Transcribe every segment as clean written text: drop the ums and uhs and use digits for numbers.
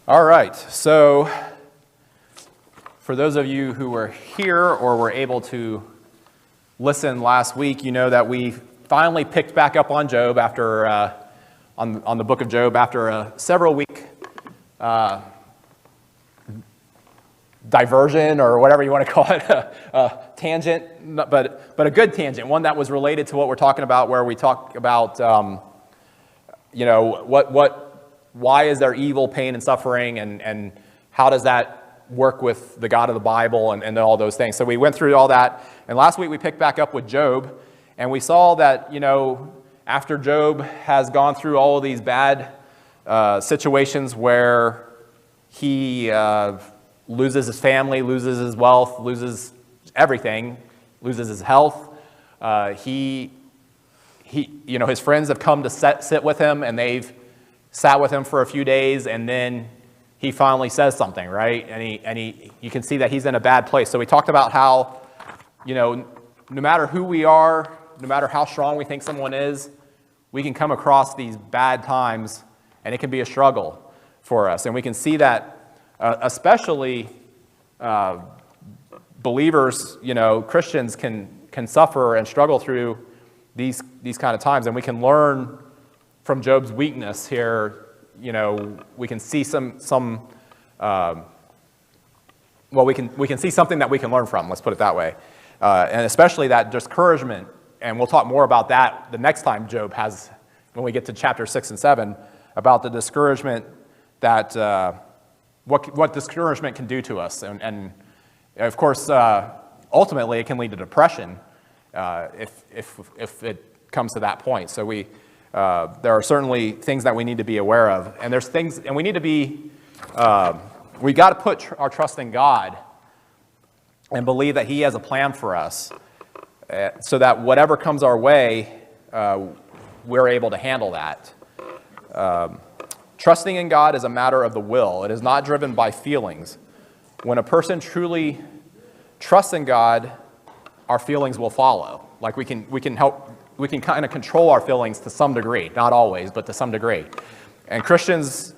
All right, so for those of you who were here or were able to listen last week, you know that we finally picked back up on Job after on the book of Job after a several-week diversion, or whatever you want to call it, tangent, but a good tangent, one that was related to what we're talking about, where we talk about why is there evil, pain, and suffering, and how does that work with the God of the Bible, and all those things. So we went through all that, and last week we picked back up with Job, and we saw that, after Job has gone through all of these bad situations where he loses his family, loses his wealth, loses everything, loses his health, his friends have come to sit with him, and they've sat with him for a few days, and then he finally says something, right? And you can see that he's in a bad place. So we talked about how, no matter who we are, no matter how strong we think someone is, we can come across these bad times, and it can be a struggle for us. And we can see that, especially believers, Christians can suffer and struggle through these kind of times, and we can learn from Job's weakness here. We can see we can see something that we can learn from, let's put it that way. And especially that discouragement, and we'll talk more about that the next time Job has, when we get to chapter 6 and 7, about the discouragement that, what discouragement can do to us. And of course, ultimately it can lead to depression if it comes to that point. So there are certainly things that we need to be aware of, and there's things, and we need to be, we got to put our trust in God and believe that He has a plan for us, so that whatever comes our way, we're able to handle that. Trusting in God is a matter of the will. It is not driven by feelings. When a person truly trusts in God, our feelings will follow. Like we can kind of control our feelings to some degree, not always, but to some degree. And Christians,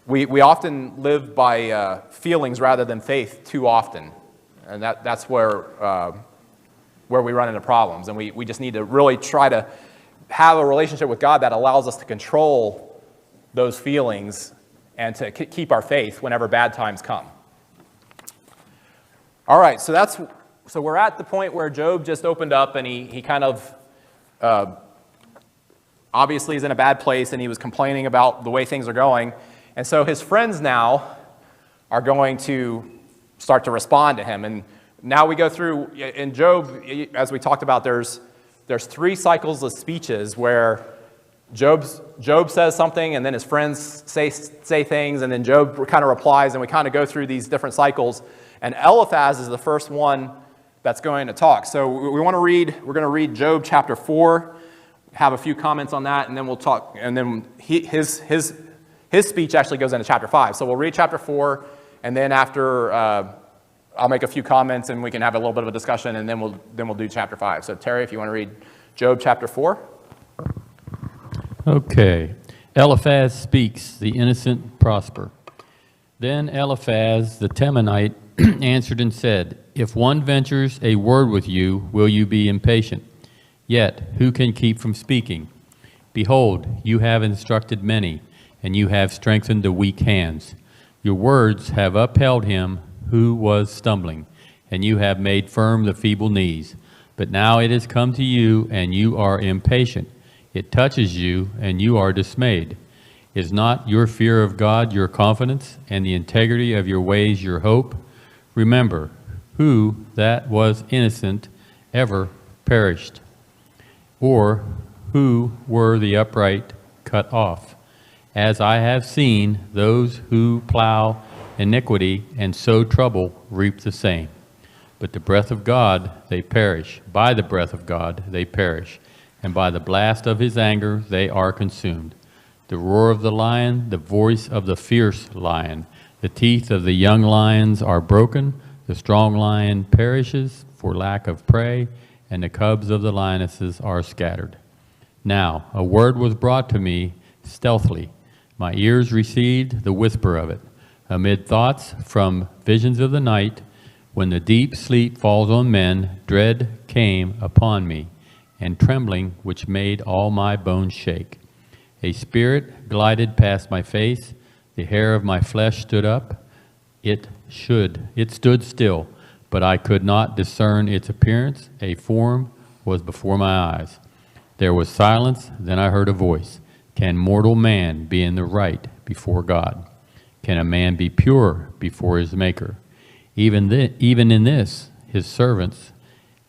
we often live by feelings rather than faith too often, and that's where we run into problems. And we just need to really try to have a relationship with God that allows us to control those feelings and to keep our faith whenever bad times come. All right, so we're at the point where Job just opened up, and he kind of obviously is in a bad place, and he was complaining about the way things are going. And so his friends now are going to start to respond to him. And now we go through, in Job, as we talked about, there's 3 cycles of speeches where Job says something, and then his friends say things, and then Job kind of replies, and we kind of go through these different cycles. And Eliphaz is the first one that's going to talk. So we're going to read Job chapter 4, have a few comments on that, and then we'll talk, and then his speech actually goes into chapter 5. So we'll read chapter 4, and then after I'll make a few comments, and we can have a little bit of a discussion, and then we'll do chapter 5. So Terry, if you want to read Job chapter 4. Okay. Eliphaz speaks, the innocent prosper. Then Eliphaz the Temanite answered and said, If one ventures a word with you, will you be impatient? Yet who can keep from speaking? Behold, you have instructed many, and you have strengthened the weak hands. Your words have upheld him who was stumbling, and you have made firm the feeble knees. But now it has come to you, and you are impatient. It touches you, and you are dismayed. Is not your fear of God your confidence, and the integrity of your ways your hope? Remember, who that was innocent ever perished? Or who were the upright cut off? As I have seen, those who plow iniquity and sow trouble reap the same. But the breath of God they perish. By the breath of God they perish. And by the blast of his anger they are consumed. The roar of the lion, the voice of the fierce lion. The teeth of the young lions are broken. The strong lion perishes for lack of prey, and the cubs of the lionesses are scattered. Now a word was brought to me stealthily, My ears received the whisper of it. Amid thoughts from visions of the night, when the deep sleep falls on men, dread came upon me, and trembling which made all my bones shake. A spirit glided past my face, the hair of my flesh stood up. It stood still, but I could not discern its appearance. A form was before my eyes. There was silence, then I heard a voice. Can mortal man be in the right before God? Can a man be pure before his Maker? Even in this, his servants,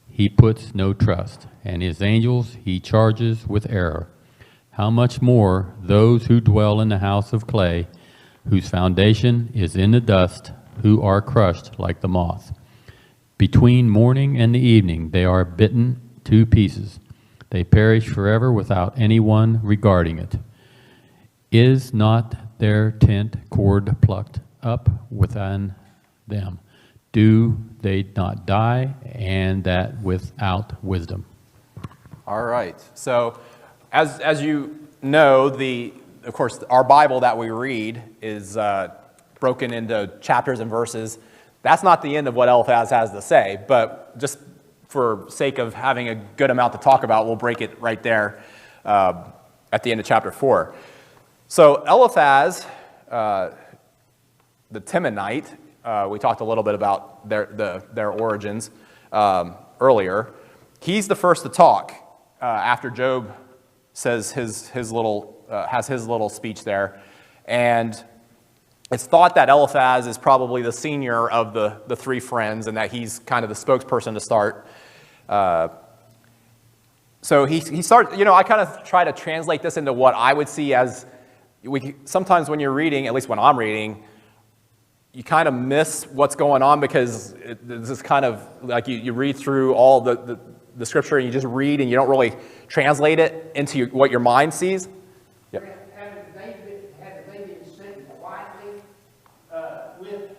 he puts no trust, and his angels he charges with error. How much more those who dwell in the house of clay, whose foundation is in the dust, who are crushed like the moth. Between morning and the evening they are bitten to pieces. They perish forever without anyone regarding it. Is not their tent cord plucked up within them? Do they not die, and that without wisdom? All right. So, as you know, of course, our Bible that we read is broken into chapters and verses. That's not the end of what Eliphaz has to say, but just for sake of having a good amount to talk about, we'll break it right there at the end of chapter 4. So Eliphaz, the Temanite, we talked a little bit about their origins earlier. He's the first to talk after Job says has his little speech there, and it's thought that Eliphaz is probably the senior of the three friends, and that he's kind of the spokesperson to start. So he starts. I kind of try to translate this into what I would see as sometimes when you're reading, at least when I'm reading, you kind of miss what's going on because this is kind of like you read through all the scripture and you just read and you don't really translate it into what your mind sees. Yep. Haven't they been sitting quietly with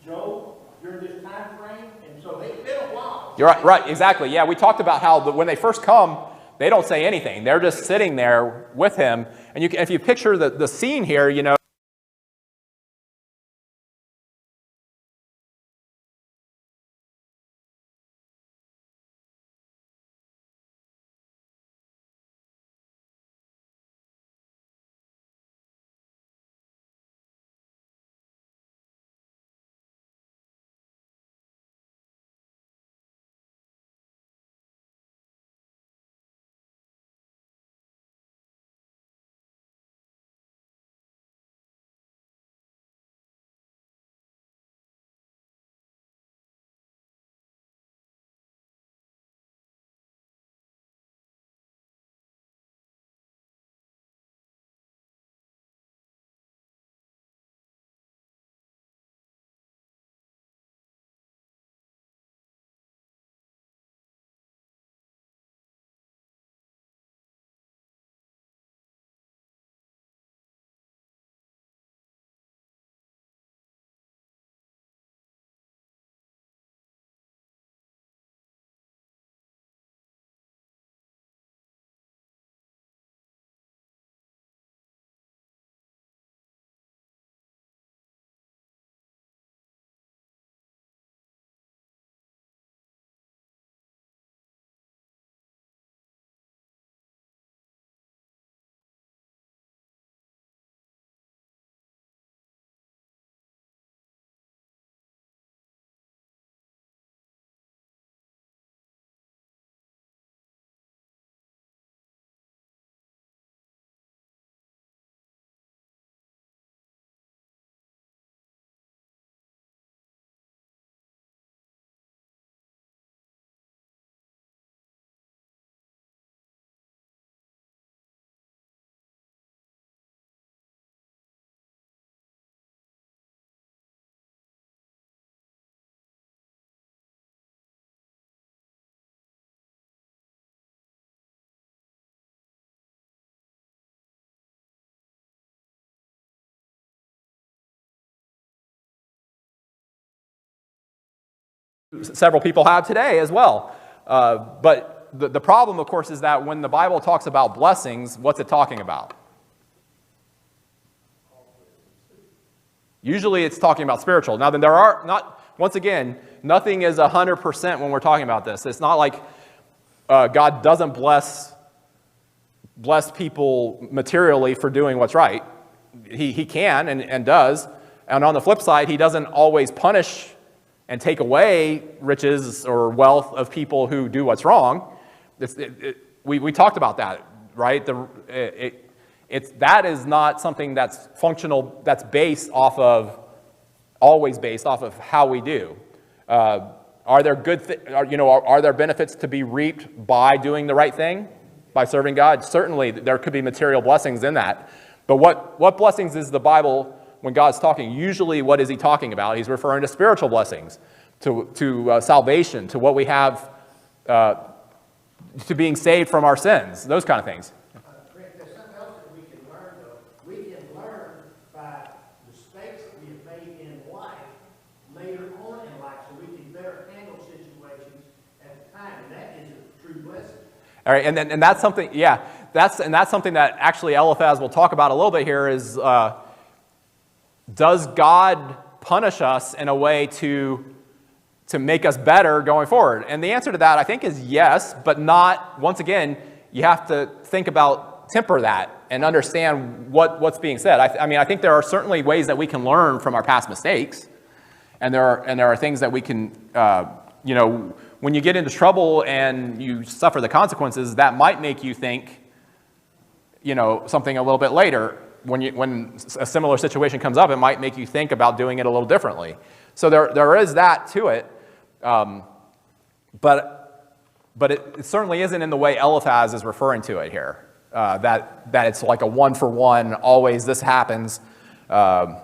Job during this time frame? And so it's been a while. You're right, exactly. Yeah, we talked about how when they first come, they don't say anything. They're just sitting there with him. And if you picture the scene here, several people have today as well. But the problem, of course, is that when the Bible talks about blessings, what's it talking about? Usually it's talking about spiritual. Now, then there are not, once again, nothing is 100% when we're talking about this. It's not like God doesn't bless people materially for doing what's right. He can and does. And on the flip side, he doesn't always punish and take away riches or wealth of people who do what's wrong. We talked about that, right? That is not something that's functional, that's always based off of how we do. Are there are there benefits to be reaped by doing the right thing, by serving God? Certainly, there could be material blessings in that. But what blessings is the Bible when God's talking? Usually, what is he talking about? He's referring to spiritual blessings, to salvation, to what we have, to being saved from our sins, those kind of things. Rick, there's something else that we can learn, though. We can learn by mistakes that we have made in life later on in life, so we can better handle situations at the time, and that is a true blessing. All right, and that's something, yeah, that's something that actually Eliphaz will talk about a little bit here is, does God punish us in a way to make us better going forward? And the answer to that, I think, is yes, but not, once again, you have to temper that and understand what's being said. I mean, I think there are certainly ways that we can learn from our past mistakes, and there are things that we can, when you get into trouble and you suffer the consequences, that might make you think, something a little bit later. When a similar situation comes up, it might make you think about doing it a little differently. So there is that to it, but it certainly isn't in the way Eliphaz is referring to it here. That it's like a one-for-one, always this happens. God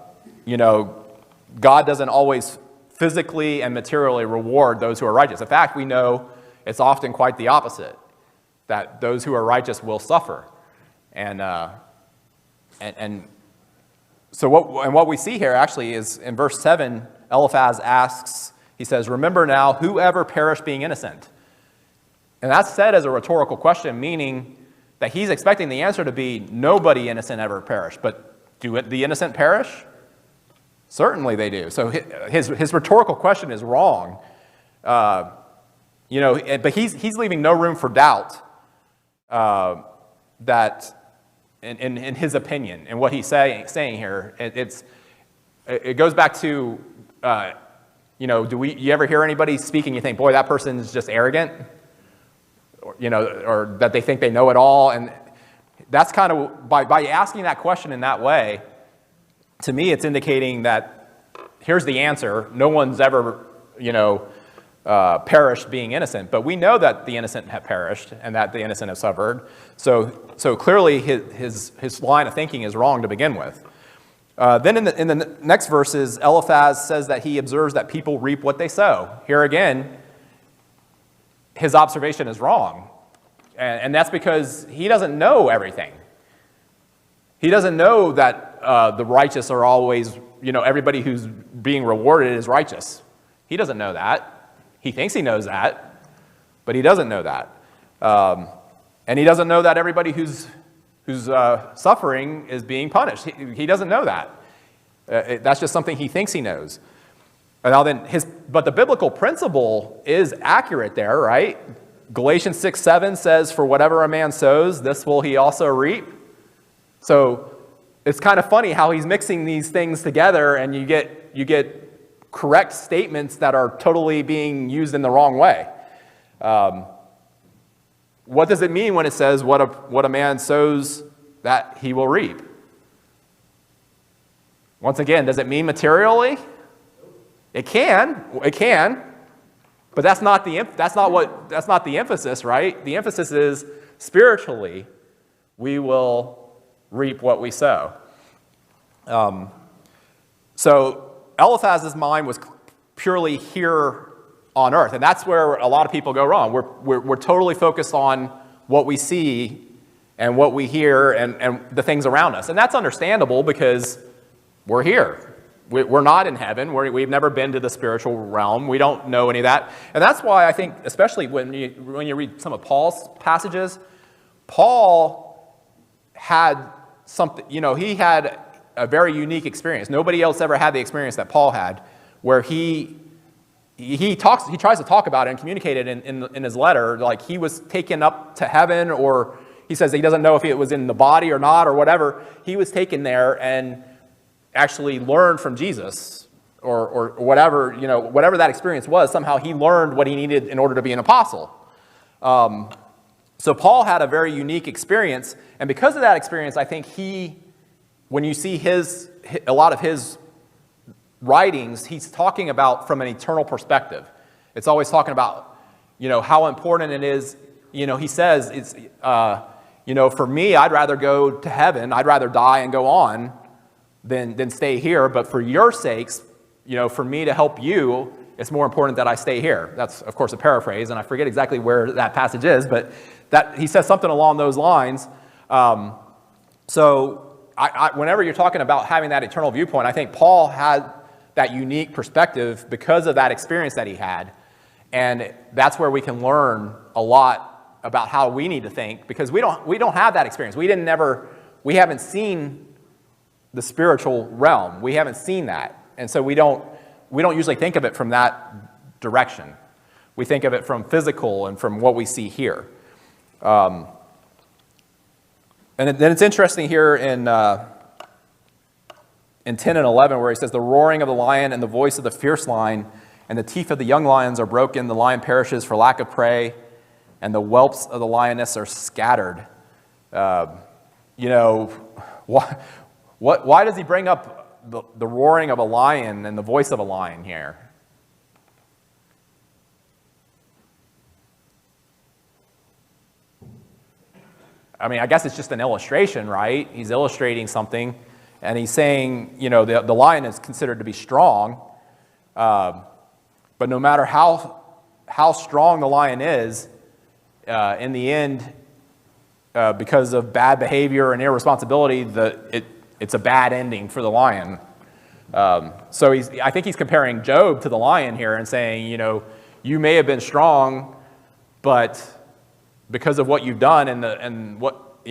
doesn't always physically and materially reward those who are righteous. In fact, we know it's often quite the opposite, that those who are righteous will suffer. And so what we see here actually is in verse 7, Eliphaz asks, he says, "Remember now, whoever perished being innocent." And that's said as a rhetorical question, meaning that he's expecting the answer to be nobody innocent ever perished. But do the innocent perish? Certainly they do. So his rhetorical question is wrong. But he's leaving no room for doubt that in his opinion and what he's saying here. It goes back to, you ever hear anybody speaking, you think, boy, that person is just arrogant, or that they think they know it all. And that's kind of, by asking that question in that way, to me, it's indicating that here's the answer. No one's ever, perished being innocent. But we know that the innocent have perished and that the innocent have suffered. So clearly his line of thinking is wrong to begin with. Then in the next verses, Eliphaz says that he observes that people reap what they sow. Here again, his observation is wrong. And that's because he doesn't know everything. He doesn't know that the righteous are always, everybody who's being rewarded is righteous. He doesn't know that. He thinks he knows that, but he doesn't know that. And he doesn't know that everybody who's suffering is being punished. He doesn't know that. That's just something he thinks he knows. But the biblical principle is accurate there, right? Galatians 6:7 says, "For whatever a man sows, this will he also reap." So it's kind of funny how he's mixing these things together, and you get correct statements that are totally being used in the wrong way. What does it mean when it says what a man sows that he will reap? Once again, does it mean materially? It can, but that's not the emphasis, right? The emphasis is spiritually, we will reap what we sow. So Eliphaz's mind was purely here on earth, and that's where a lot of people go wrong. We're totally focused on what we see and what we hear and the things around us, and that's understandable because we're here. We're not in heaven. We've never been to the spiritual realm. We don't know any of that, and that's why I think, especially when you read some of Paul's passages, Paul had something. He had a very unique experience. Nobody else ever had the experience that Paul had, where he tries to talk about it and communicate it in his letter, like he was taken up to heaven, or he says he doesn't know if it was in the body or not or whatever. He was taken there and actually learned from Jesus, or whatever, whatever that experience was. Somehow he learned what he needed in order to be an apostle. So Paul had a very unique experience, and because of that experience, I think when you see a lot of his writings, he's talking about from an eternal perspective. It's always talking about, how important it is. He says, it's, for me, I'd rather go to heaven, I'd rather die and go on than stay here, but for your sakes, for me to help you, it's more important that I stay here. That's, of course, a paraphrase, and I forget exactly where that passage is, but that he says something along those lines. So whenever you're talking about having that eternal viewpoint, I think Paul had that unique perspective because of that experience that he had. And that's where we can learn a lot about how we need to think, because we don't have that experience. We haven't seen the spiritual realm. We haven't seen that. And so we don't usually think of it from that direction. We think of it from physical and from what we see here. And then it's interesting here in 10 and 11, where he says, the roaring of the lion and the voice of the fierce lion, and the teeth of the young lions are broken, the lion perishes for lack of prey, and the whelps of the lioness are scattered. Why does he bring up the roaring of a lion and the voice of a lion here? I mean, I guess it's just an illustration, right? He's illustrating something, and he's saying, the lion is considered to be strong, but no matter how strong the lion is, in the end, because of bad behavior and irresponsibility, it's a bad ending for the lion. So I think he's comparing Job to the lion here and saying, you may have been strong, but because of what you've done and what,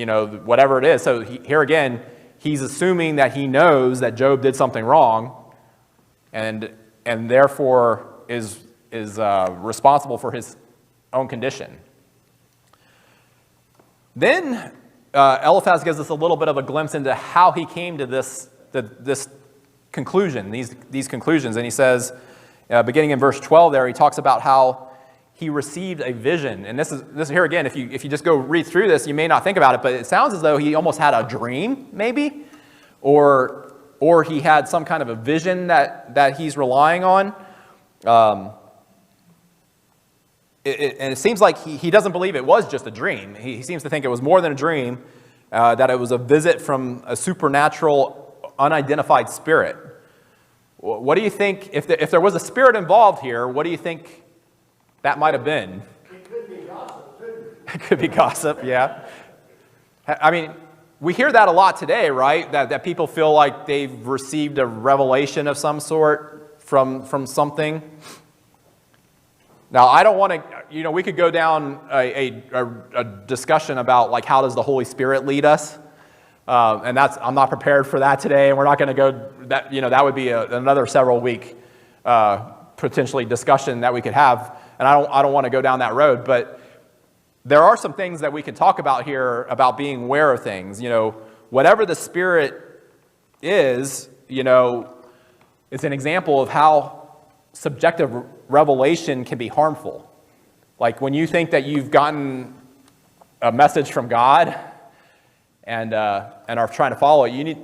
whatever it is. So here again, he's assuming that he knows that Job did something wrong, and therefore is responsible for his own condition. Then Eliphaz gives us a little bit of a glimpse into how he came to this conclusion, these conclusions. And he says, beginning in verse 12 there, he talks about how he received a vision. And this is here again, if you just go read through this, you may not think about it, but it sounds as though he almost had a dream, maybe, or he had some kind of a vision that he's relying on. And it seems like he doesn't believe it was just a dream. He seems to think it was more than a dream, that it was a visit from a supernatural, unidentified spirit. What do you think, if there was a spirit involved here, what do you think that might have been? It could be gossip, too. It could be gossip, yeah. I mean, we hear that a lot today, right? That people feel like they've received a revelation of some sort from something. Now, I don't want to, we could go down a discussion about, like, how does the Holy Spirit lead us? And I'm not prepared for that today, and we're not going to go, that would be another several week potentially discussion that we could have, and I don't want to go down that road, but there are some things that we can talk about here about being aware of things. Whatever the Spirit is, it's an example of how subjective revelation can be harmful. Like when you think that you've gotten a message from God and are trying to follow it, you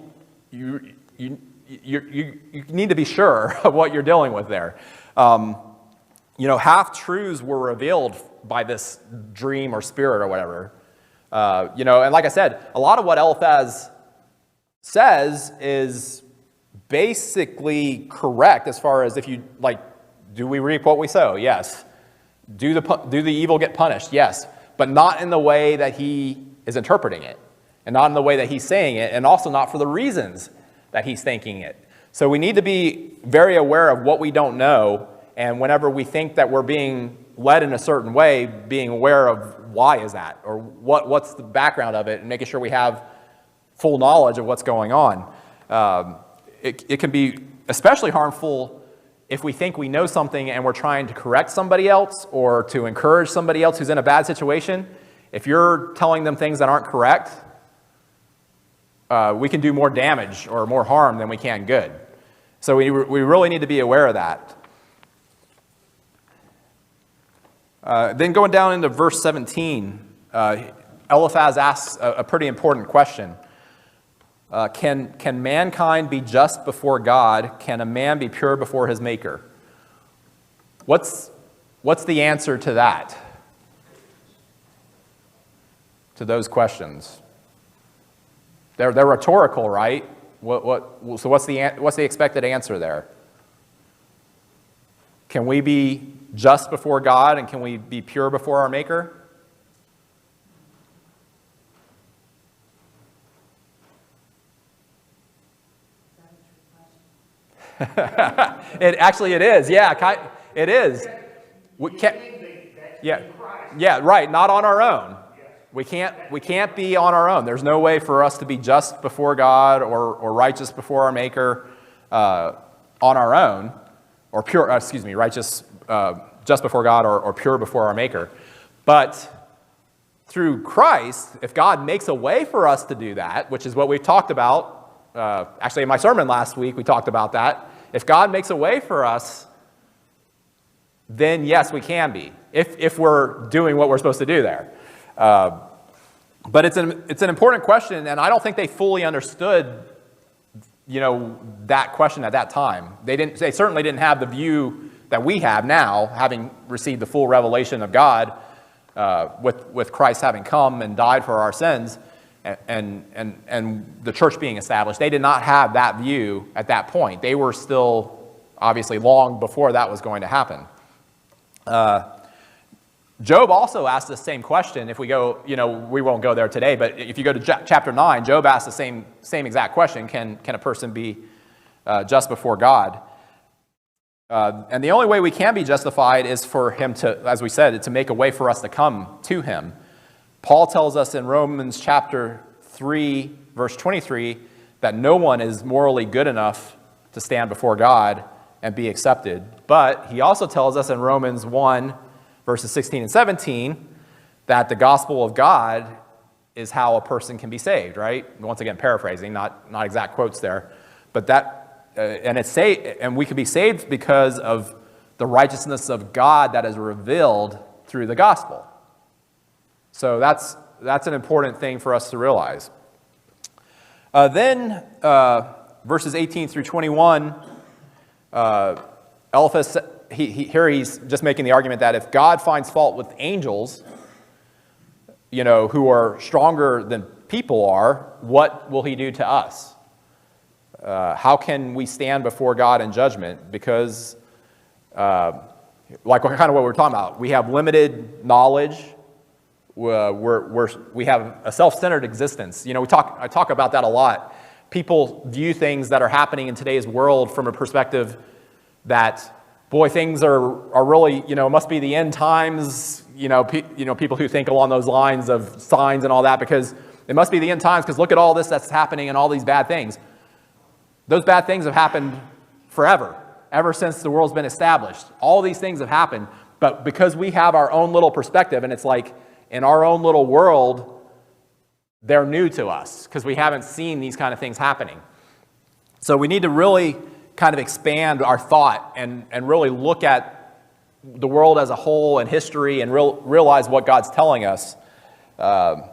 need to be sure of what you're dealing with there. Half-truths were revealed by this dream or spirit or whatever. And like I said, a lot of what Eliphaz says is basically correct as far as if you, do we reap what we sow? Yes. Do the evil get punished? Yes. But not in the way that he is interpreting it, and not in the way that he's saying it, and also not for the reasons that he's thinking it. So we need to be very aware of what we don't know, and whenever we think that we're being led in a certain way, being aware of why is that, or what's the background of it, and making sure we have full knowledge of what's going on. It can be especially harmful if we think we know something and we're trying to correct somebody else or to encourage somebody else who's in a bad situation. If you're telling them things that aren't correct, we can do more damage or more harm than we can good. So we really need to be aware of that. Then going down into verse 17, Eliphaz asks a pretty important question. Can mankind be just before God? Can a man be pure before his maker? What's the answer to that? To those questions? They're rhetorical, right? So what's the expected answer there? Can we be just before God, and can we be pure before our maker? It is. Yeah, it is. Yeah, right. Not on our own. We can't be on our own. There's no way for us to be just before God or righteous before our Maker on our own, or pure. Righteous just before God or pure before our Maker. But through Christ, if God makes a way for us to do that, which is what we've talked about. Actually, in my sermon last week, we talked about that. If God makes a way for us, then yes, we can be, if we're doing what we're supposed to do there. But it's an important question, and I don't think they fully understood, that question at that time. They certainly didn't have the view that we have now, having received the full revelation of God, with Christ having come and died for our sins. And the church being established. They did not have that view at that point. They were still, obviously, long before that was going to happen. Job also asked the same question. If we go, we won't go there today, but if you go to chapter 9, Job asked the same exact question. Can a person be just before God? And the only way we can be justified is for him to, as we said, to make a way for us to come to him. Paul tells us in Romans chapter 3, verse 23, that no one is morally good enough to stand before God and be accepted. But he also tells us in Romans 1, verses 16 and 17, that the gospel of God is how a person can be saved, right? Once again, paraphrasing, not exact quotes there. But that, and we can be saved because of the righteousness of God that is revealed through the gospel. So that's an important thing for us to realize. Then verses 18 through 21, Eliphaz, here he's just making the argument that if God finds fault with angels, who are stronger than people are, what will he do to us? How can we stand before God in judgment? Because, like kind of what we're talking about, we have limited knowledge. We have a self-centered existence. I talk about that a lot. People view things that are happening in today's world from a perspective that, boy, things are really, it must be the end times. People who think along those lines of signs and all that, because it must be the end times because look at all this that's happening and all these bad things. Those bad things have happened forever, ever since the world's been established. All these things have happened, but because we have our own little perspective, and it's like, in our own little world, they're new to us because we haven't seen these kind of things happening. So we need to really kind of expand our thought and really look at the world as a whole and history and realize what God's telling us. But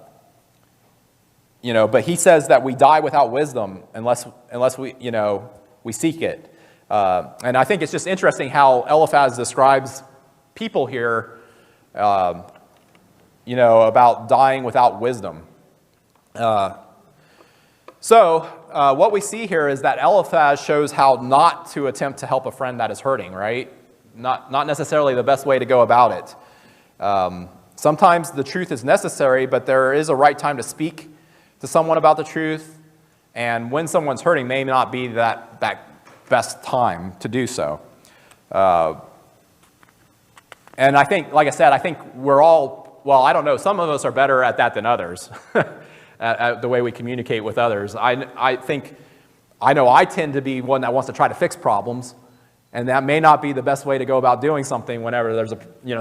he says that we die without wisdom unless we seek it. And I think it's just interesting how Eliphaz describes people here, about dying without wisdom. So what we see here is that Eliphaz shows how not to attempt to help a friend that is hurting, right? Not necessarily the best way to go about it. Sometimes the truth is necessary, but there is a right time to speak to someone about the truth, and when someone's hurting may not be that best time to do so. And I think, like I said, I think we're all, well, I don't know, some of us are better at that than others, at the way we communicate with others. I think I know I tend to be one that wants to try to fix problems, and that may not be the best way to go about doing something whenever there's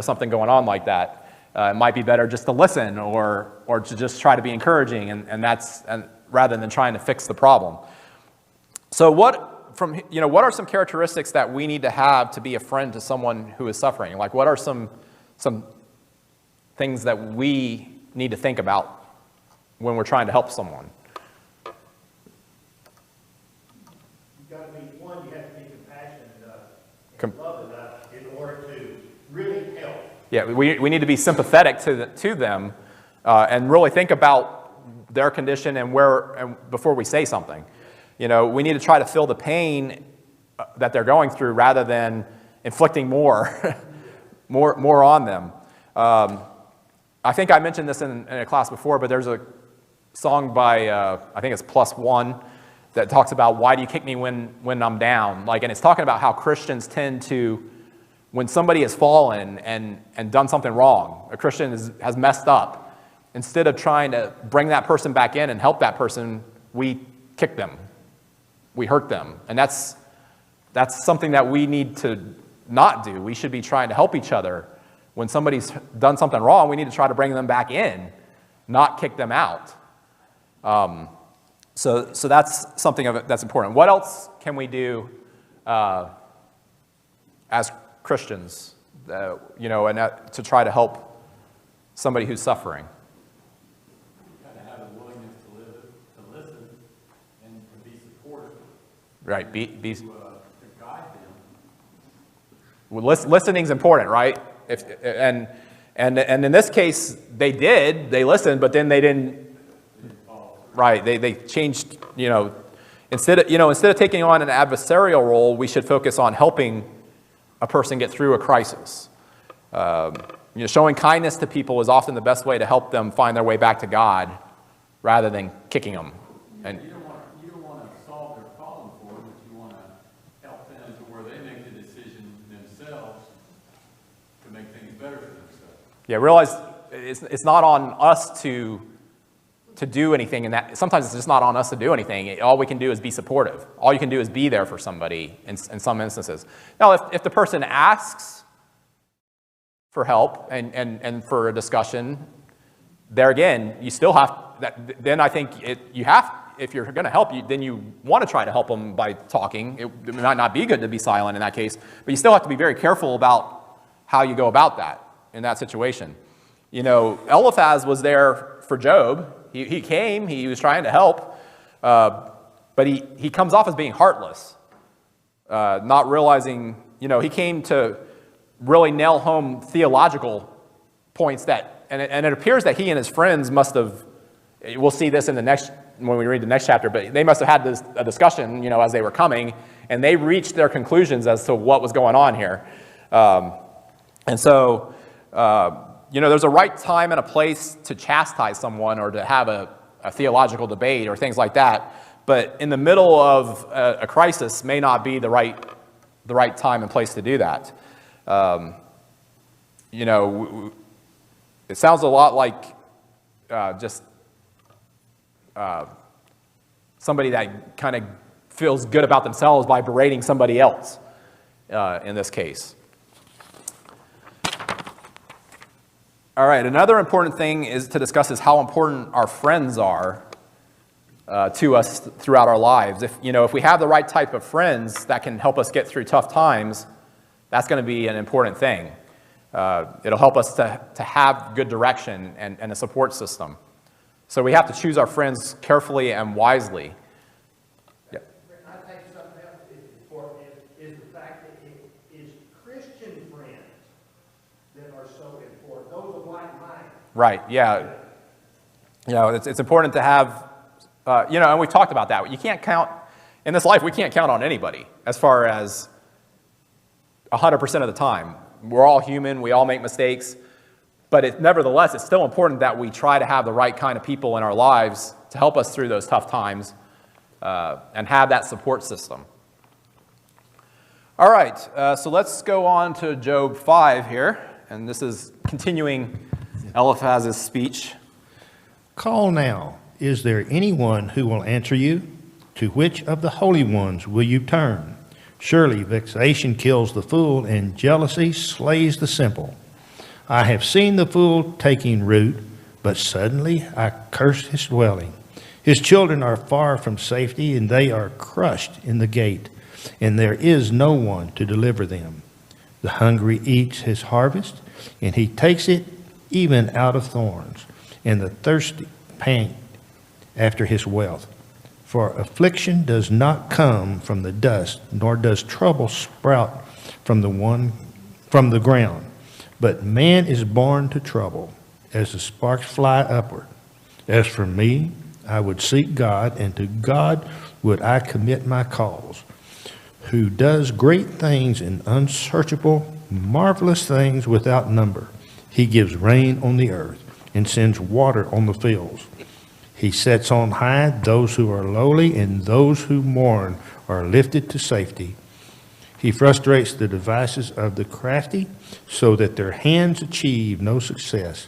something going on like that. It might be better just to listen or to just try to be encouraging, and rather than trying to fix the problem. So what are some characteristics that we need to have to be a friend to someone who is suffering? Like, what are some things that we need to think about when we're trying to help someone? You have to be compassionate enough and love enough in order to really help. Yeah, we need to be sympathetic to them and really think about their condition and before we say something. We need to try to feel the pain that they're going through rather than inflicting more on them. I think I mentioned this in a class before, but there's a song by I think it's Plus One that talks about why do you kick me when I'm down? And it's talking about how Christians tend to, when somebody has fallen and done something wrong, a Christian has messed up, instead of trying to bring that person back in and help that person, we kick them. We hurt them. And that's something that we need to not do. We should be trying to help each other. When somebody's done something wrong, we need to try to bring them back in, not kick them out. So that's something that's important. What else can we do as Christians, to try to help somebody who's suffering? You got to have a willingness to listen and to be supportive. Right. To guide them. Well, listening's important, right? And in this case, they listened, but then they didn't. Right. They changed. Instead of taking on an adversarial role, we should focus on helping a person get through a crisis. Showing kindness to people is often the best way to help them find their way back to God, rather than kicking them. And you don't want to solve their problem for them, but you want to help them to where they make the decision themselves to make things better for themselves. Yeah, realize it's not on us to do anything, and that sometimes it's just not on us to do anything. All we can do is be supportive. All you can do is be there for somebody in some instances. Now, if the person asks for help and for a discussion, there again, you still have that. Then I think you have. If you're going to help, then you want to try to help them by talking. It might not be good to be silent in that case, but you still have to be very careful about how you go about that in that situation. Eliphaz was there for Job. He came, he was trying to help, but he comes off as being heartless, not realizing, he came to really nail home theological points and it appears that he and his friends must have, we'll see this when we read the next chapter, but they must have had a discussion, as they were coming, and they reached their conclusions as to what was going on here. And so, there's a right time and a place to chastise someone or to have a theological debate or things like that. But in the middle of a crisis may not be the right time and place to do that. It sounds a lot like just somebody that kind of feels good about themselves by berating somebody else in this case. All right, another important thing to discuss is how important our friends are to us throughout our lives. If we have the right type of friends that can help us get through tough times, that's going to be an important thing. It'll help us to have good direction and a support system. So we have to choose our friends carefully and wisely. Yeah. I think something else is important is the fact that it is Christian friends that are so important. Those of like mind. Right. Yeah. It's important to have. And we've talked about that. You can't count in this life. We can't count on anybody as far as 100% of the time. We're all human. We all make mistakes. But nevertheless, it's still important that we try to have the right kind of people in our lives to help us through those tough times and have that support system. All right, so let's go on to Job 5 here. And this is continuing Eliphaz's speech. Call now. Is there anyone who will answer you? To which of the holy ones will you turn? Surely vexation kills the fool, and jealousy slays the simple. I have seen the fool taking root, but suddenly I cursed his dwelling. His children are far from safety, and they are crushed in the gate, and there is no one to deliver them. The hungry eats his harvest, and he takes it even out of thorns, and the thirsty pant after his wealth. For affliction does not come from the dust, nor does trouble sprout from the ground. But man is born to trouble, as the sparks fly upward. As for me, I would seek God, and to God would I commit my cause, who does great things and unsearchable, marvelous things without number. He gives rain on the earth and sends water on the fields. He sets on high those who are lowly, and those who mourn are lifted to safety. He frustrates the devices of the crafty so that their hands achieve no success.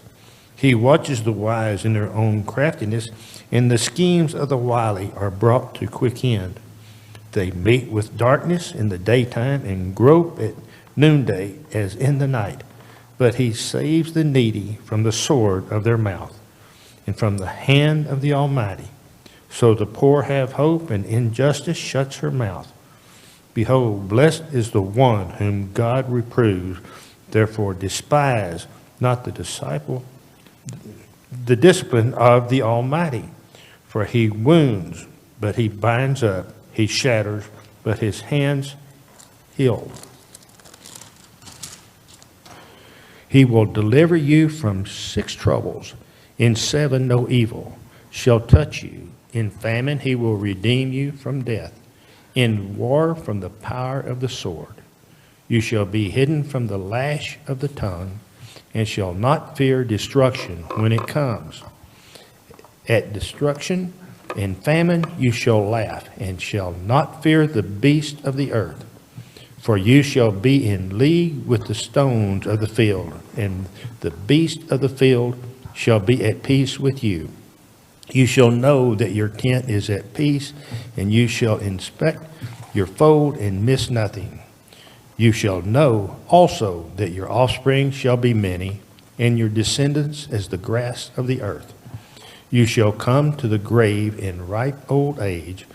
He watches the wise in their own craftiness, and the schemes of the wily are brought to quick end. They meet with darkness in the daytime and grope at noonday as in the night. But he saves the needy from the sword of their mouth and from the hand of the Almighty. So the poor have hope, and injustice shuts her mouth. Behold, blessed is the one whom God reproves. Therefore despise not the discipline of the Almighty. For he wounds, but he binds up. He shatters, but his hands heal. He will deliver you from 6 troubles. In 7 no evil shall touch you. In famine he will redeem you from death. In war from the power of the sword. You shall be hidden from the lash of the tongue, and shall not fear destruction when it comes. At destruction and famine you shall laugh, and shall not fear the beast of the earth. For you shall be in league with the stones of the field, and the beast of the field shall be at peace with you. You shall know that your tent is at peace, and you shall inspect your fold and miss nothing. You shall know also that your offspring shall be many, and your descendants as the grass of the earth. You shall come to the grave in ripe old age,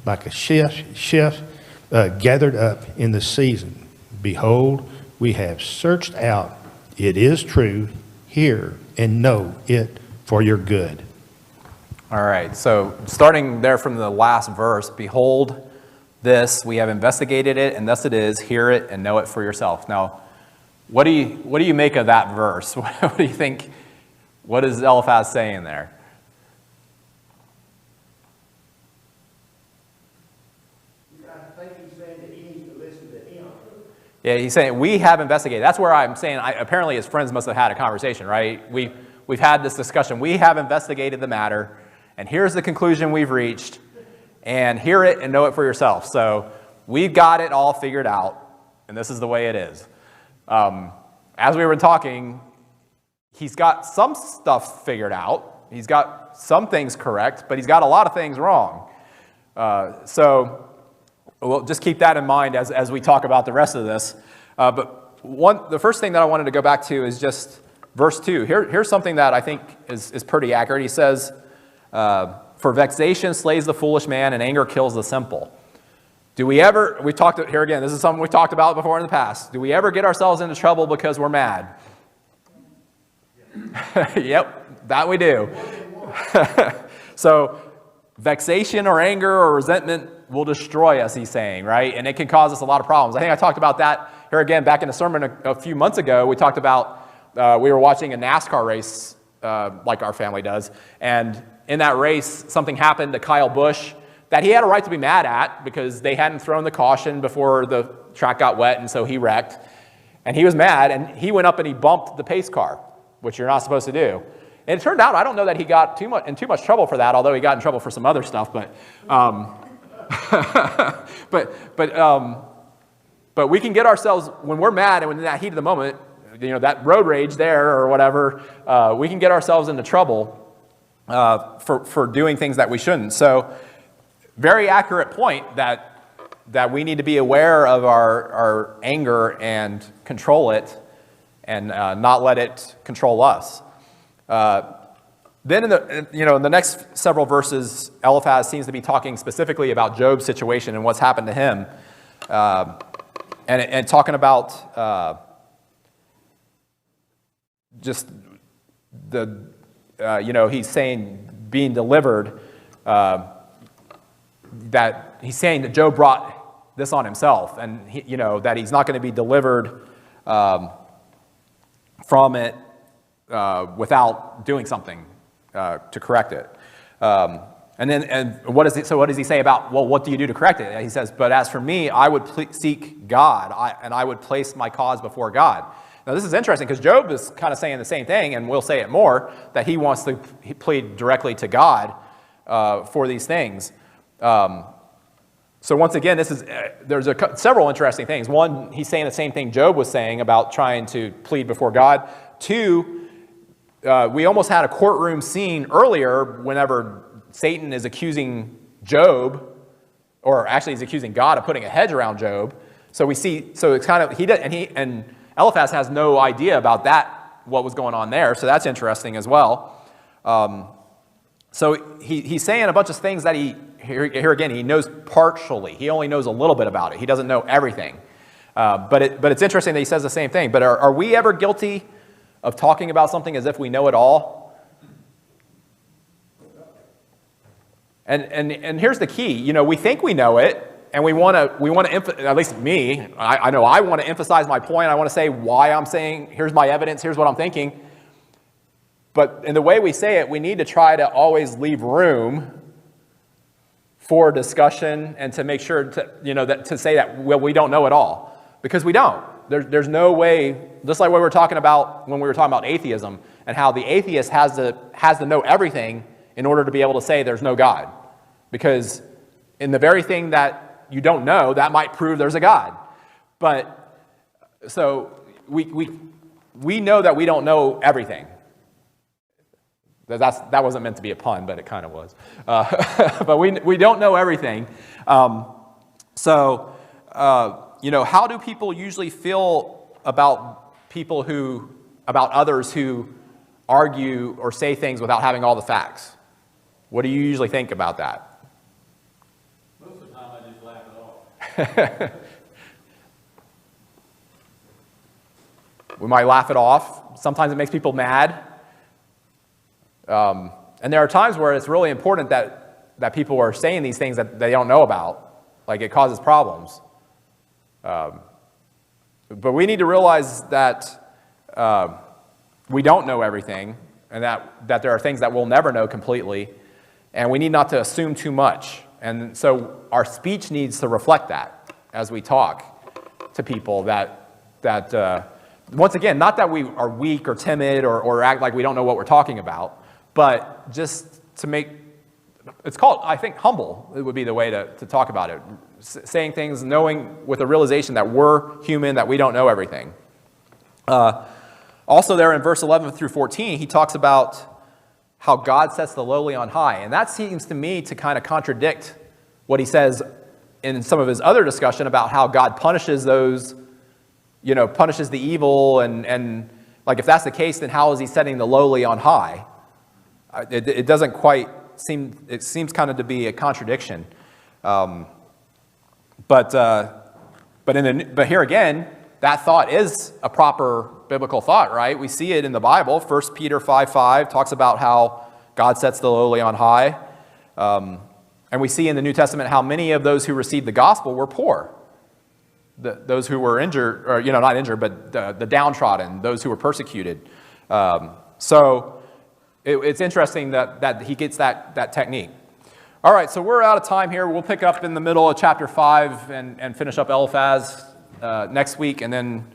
like a sheaf gathered up in the season. Behold, we have searched out, it is true, hear and know it for your good. All right, so starting there from the last verse, behold this, we have investigated it, and thus it is, hear it and know it for yourself. Now, what do you make of that verse? What do you think, what is Eliphaz saying there? I think he's saying that he needs to listen to him. Yeah, he's saying, we have investigated. That's where I'm saying, apparently his friends must have had a conversation, right? We've had this discussion. We have investigated the matter, and here's the conclusion we've reached, and hear it and know it for yourself. So we've got it all figured out, and this is the way it is. As we were talking, he's got some stuff figured out. He's got some things correct, but he's got a lot of things wrong. So we'll just keep that in mind as we talk about the rest of this. But the first thing that I wanted to go back to is just verse 2. Here's something that I think is pretty accurate. He says, for vexation slays the foolish man, and anger kills the simple. Do we ever, we talked here again, this is something we talked about before in the past. Do we ever get ourselves into trouble because we're mad? Yep, that we do. So vexation or anger or resentment will destroy us, he's saying, right? And it can cause us a lot of problems. I think I talked about that here again back in a sermon a few months ago. We talked about, we were watching a NASCAR race like our family does. And in that race, something happened to Kyle Busch that he had a right to be mad at because they hadn't thrown the caution before the track got wet, and so he wrecked. And he was mad, and he went up and he bumped the pace car, which you're not supposed to do. And it turned out, I don't know that he got in too much trouble for that, although he got in trouble for some other stuff. But but we can get ourselves, when we're mad and when in that heat of the moment, that road rage there or whatever, we can get ourselves into trouble for doing things that we shouldn't. So very accurate point that we need to be aware of our anger and control it and not let it control us. Then in the next several verses, Eliphaz seems to be talking specifically about Job's situation and what's happened to him, and talking about just the he's saying being delivered. That he's saying that Job brought this on himself, and that he's not going to be delivered from it without doing something to correct it. And what does he say about, well, what do you do to correct it? He says, but as for me, I would seek God, and I would place my cause before God. Now this is interesting because Job is kind of saying the same thing, and we'll say it more, that he wants to plead directly to God for these things. So once again, there's several interesting things. One, he's saying the same thing Job was saying about trying to plead before God. Two, we almost had a courtroom scene earlier whenever Satan is accusing Job, or actually he's accusing God of putting a hedge around Job. So we see, so it's kind of, and Eliphaz has no idea about that, what was going on there. So that's interesting as well. So he's saying a bunch of things that here again, he knows partially. He only knows a little bit about it. He doesn't know everything. But it's interesting that he says the same thing. But are we ever guilty of talking about something as if we know it all? And here's the key. We think we know it, and we want to at least me, I know I want to emphasize my point. I want to say why I'm saying, here's my evidence, here's what I'm thinking. But in the way we say it, we need to try to always leave room for discussion and to make sure to say that, well, we don't know it all, because we don't. There's no way, just like what we were talking about when we were talking about atheism and how the atheist has to know everything in order to be able to say there's no God, because in the very thing that you don't know, that might prove there's a God. But so we know that we don't know everything. That wasn't meant to be a pun, but it kind of was. But we don't know everything. How do people usually feel about others who argue or say things without having all the facts? What do you usually think about that? Most of the time I just laugh it off. We might laugh it off. Sometimes it makes people mad. And there are times where it's really important that people are saying these things that they don't know about. Like, it causes problems. But we need to realize that we don't know everything, and that there are things that we'll never know completely, and we need not to assume too much. And so our speech needs to reflect that as we talk to people, that once again, not that we are weak or timid or act like we don't know what we're talking about, but just to make, it's called, I think, humble. It would be the way to talk about it. Saying things, knowing with a realization that we're human, that we don't know everything. Also there in verse 11 through 14, he talks about how God sets the lowly on high. And that seems to me to kind of contradict what he says in some of his other discussion about how God punishes those, punishes the evil. And like, if that's the case, then how is he setting the lowly on high? It doesn't quite seem, it seems kind of to be a contradiction. But here again, that thought is a proper biblical thought, right? We see it in the Bible. 1 Peter 5:5 talks about how God sets the lowly on high. And we see in the New Testament how many of those who received the gospel were poor. Those who were injured, or not injured, but the downtrodden, those who were persecuted. It's interesting that he gets that technique. All right, so we're out of time here. We'll pick up in the middle of chapter 5 and finish up Eliphaz next week, and then